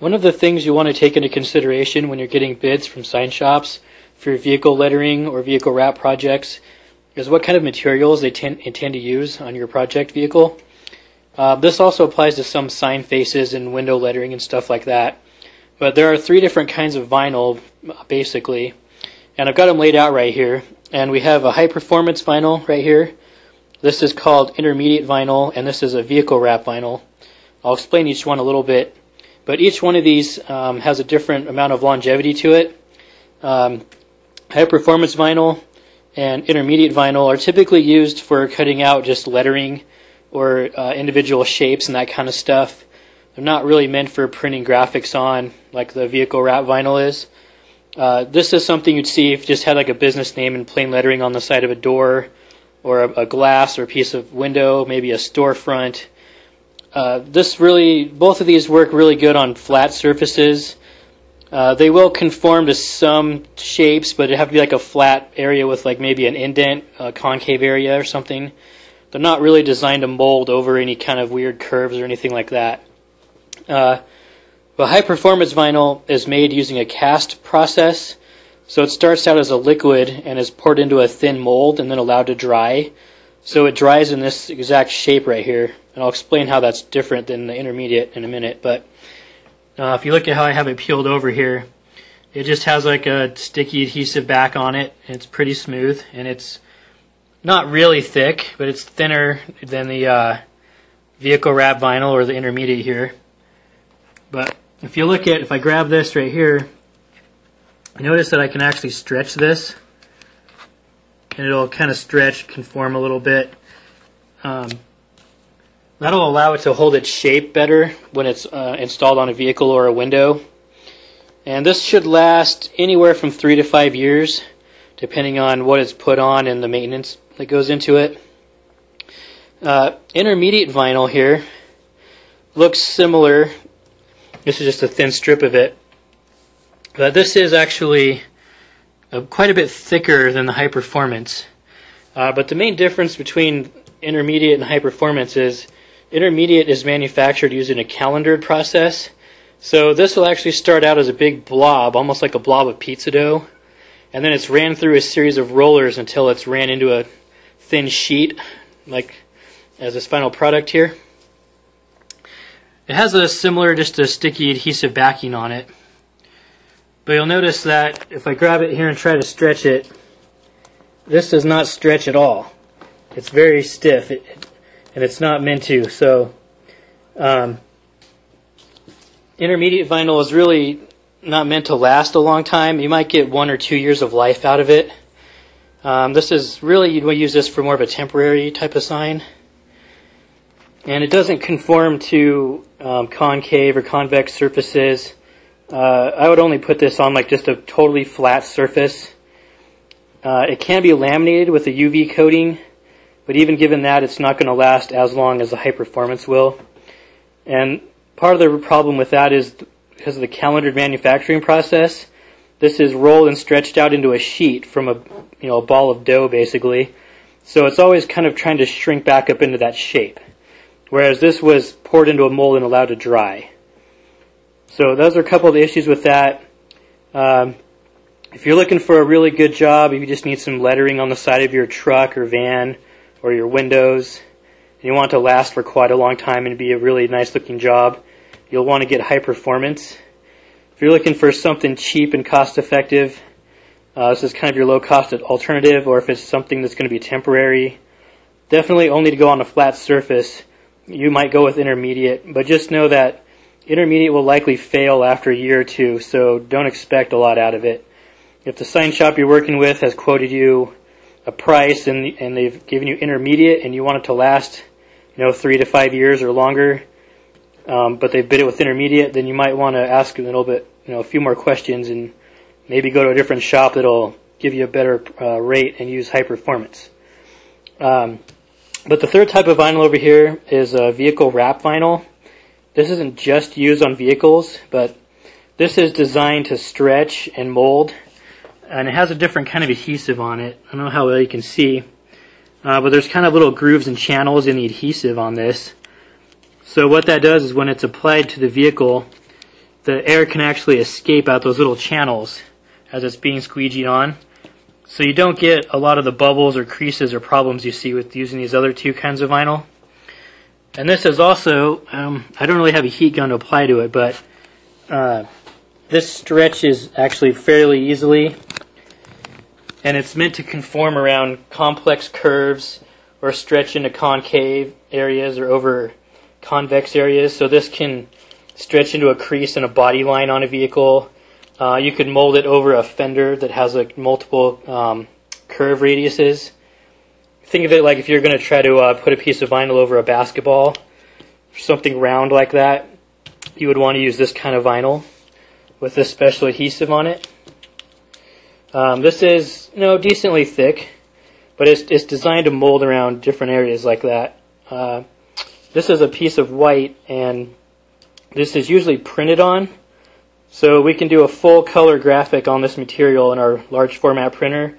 One of the things you want to take into consideration when you're getting bids from sign shops for your vehicle lettering or vehicle wrap projects is what kind of materials they intend to use on your project vehicle. This also applies to some sign faces and window lettering and stuff like that. But there are 3 different kinds of vinyl, basically, and I've got them laid out right here. And we have a high performance vinyl right here. This is called intermediate vinyl, and this is a vehicle wrap vinyl. I'll explain each one a little bit, but each one of these has a different amount of longevity to it. High performance vinyl and intermediate vinyl are typically used for cutting out just lettering or individual shapes and that kind of stuff. They're not really meant for printing graphics on like the vehicle wrap vinyl is. This is something you'd see if you just had like a business name in plain lettering on the side of a door or a glass or a piece of window, maybe a storefront. Both of these work really good on flat surfaces. They will conform to some shapes, but it have to be like a flat area with like maybe an indent, a concave area or something. They're not really designed to mold over any kind of weird curves or anything like that. But high performance vinyl is made using a cast process. So it starts out as a liquid and is poured into a thin mold and then allowed to dry. So it dries in this exact shape right here. And I'll explain how that's different than the intermediate in a minute. But if you look at how I have it peeled over here, it just has like a sticky adhesive back on it. It's pretty smooth, and it's not really thick, but it's thinner than the vehicle wrap vinyl or the intermediate here. But if you look at, if I grab this right here, notice that I can actually stretch this, and it'll kind of stretch, conform a little bit. That'll allow it to hold its shape better when it's installed on a vehicle or a window. And this should last anywhere from 3 to 5 years, depending on what it's put on and the maintenance that goes into it. Intermediate vinyl here looks similar. This is just a thin strip of it. But this is actually quite a bit thicker than the high performance. But the main difference between intermediate and high performance is intermediate is manufactured using a calendared process. So this will actually start out as a big blob, almost like a blob of pizza dough. And then it's ran through a series of rollers until it's ran into a thin sheet, like as this final product here. It has a similar, just a sticky adhesive backing on it. But you'll notice that if I grab it here and try to stretch it, this does not stretch at all. It's very stiff, and it's not meant to. So intermediate vinyl is really not meant to last a long time. You might get 1 or 2 years of life out of it. This is really, you'd use this for more of a temporary type of sign. And it doesn't conform to concave or convex surfaces. I would only put this on like just a totally flat surface. It can be laminated with a UV coating, but even given that, it's not going to last as long as the high performance will. And part of the problem with that is because of the calendared manufacturing process. This is rolled and stretched out into a sheet from a ball of dough, basically. So it's always kind of trying to shrink back up into that shape. Whereas this was poured into a mold and allowed to dry. So those are a couple of the issues with that. If you're looking for a really good job, if you just need some lettering on the side of your truck or van or your windows, and you want it to last for quite a long time and be a really nice looking job, you'll want to get high performance. If you're looking for something cheap and cost effective, this is kind of your low cost alternative, or if it's something that's going to be temporary, definitely only to go on a flat surface, you might go with intermediate, but just know that intermediate will likely fail after a year or two, so don't expect a lot out of it. If the sign shop you're working with has quoted you a price and they've given you intermediate and you want it to last 3 to 5 years or longer, but they've bid it with intermediate, then you might want to ask a little bit, a few more questions and maybe go to a different shop that'll give you a better rate and use high performance. But the third type of vinyl over here is vehicle wrap vinyl. This isn't just used on vehicles, but this is designed to stretch and mold, and it has a different kind of adhesive on it. I don't know how well you can see, but there's kind of little grooves and channels in the adhesive on this. So what that does is when it's applied to the vehicle, the air can actually escape out those little channels as it's being squeegeed on. So you don't get a lot of the bubbles or creases or problems you see with using these other two kinds of vinyl. And this is also, I don't really have a heat gun to apply to it, but this stretches actually fairly easily. And it's meant to conform around complex curves or stretch into concave areas or over convex areas. So this can stretch into a crease in a body line on a vehicle. You could mold it over a fender that has like multiple curve radiuses. Think of it like if you're going to try to put a piece of vinyl over a basketball, something round like that, you would want to use this kind of vinyl with this special adhesive on it. This is, decently thick, but it's designed to mold around different areas like that. This is a piece of white, and this is usually printed on. So we can do a full color graphic on this material in our large format printer.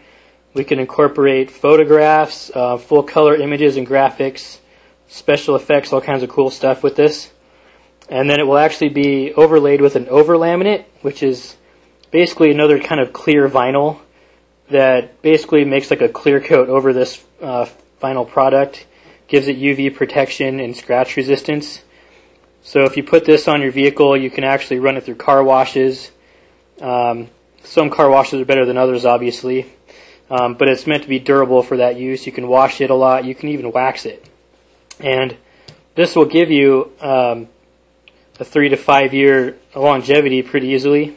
We can incorporate photographs, full color images and graphics, special effects, all kinds of cool stuff with this. And then it will actually be overlaid with an overlaminate, which is basically another kind of clear vinyl that basically makes like a clear coat over this vinyl product, gives it UV protection and scratch resistance. So if you put this on your vehicle, you can actually run it through car washes. Some car washes are better than others, obviously, but it's meant to be durable for that use. You can wash it a lot. You can even wax it. And this will give you a 3 to 5 year longevity pretty easily.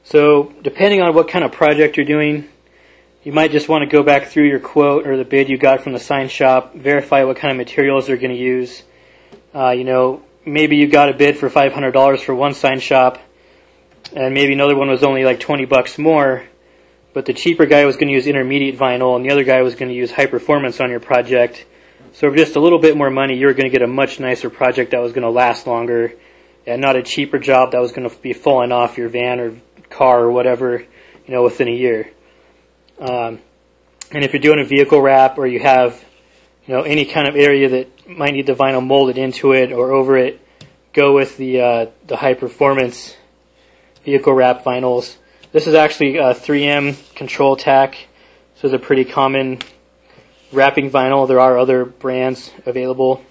So depending on what kind of project you're doing, you might just want to go back through your quote or the bid you got from the sign shop, verify what kind of materials they're going to use. Maybe you got a bid for $500 for one sign shop, and maybe another one was only like 20 bucks more, but the cheaper guy was going to use intermediate vinyl, and the other guy was going to use high performance on your project. So for just a little bit more money, you were going to get a much nicer project that was going to last longer, and not a cheaper job that was going to be falling off your van or car or whatever, within a year. And if you're doing a vehicle wrap, or you have any kind of area that might need the vinyl molded into it or over it, go with the high performance vehicle wrap vinyls. This is actually a 3M Control Tack, so it's a pretty common wrapping vinyl. There are other brands available,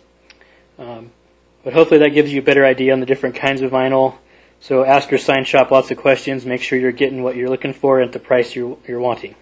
but hopefully that gives you a better idea on the different kinds of vinyl. So ask your sign shop lots of questions, make sure you're getting what you're looking for at the price you're wanting.